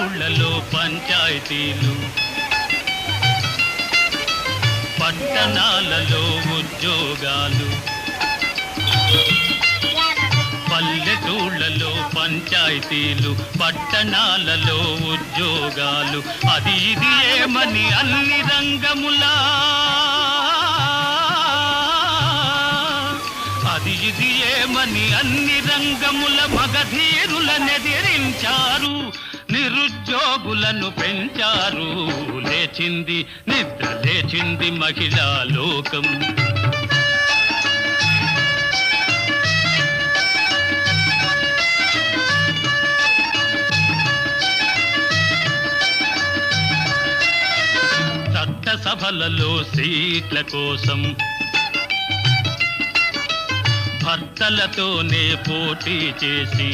పల్లెటూళ్ళలో పంచాయతీలు, పట్టణాలలో ఉద్యోగాలు. పల్లెటూళ్ళలో పంచాయతీలు, పట్టణాలలో ఉద్యోగాలు. అది ఇది ఏమని అన్ని రంగములా, అది ఇది ఏమని అన్ని రంగముల మగధీరులనెదిరించారు, నిరుద్యోగులను పెంచారు. లేచింది నిద్ర లేచింది మహిళా లోకం. చట్టసభలలో సీట్ల కోసం భర్తలతోనే పోటీ చేసి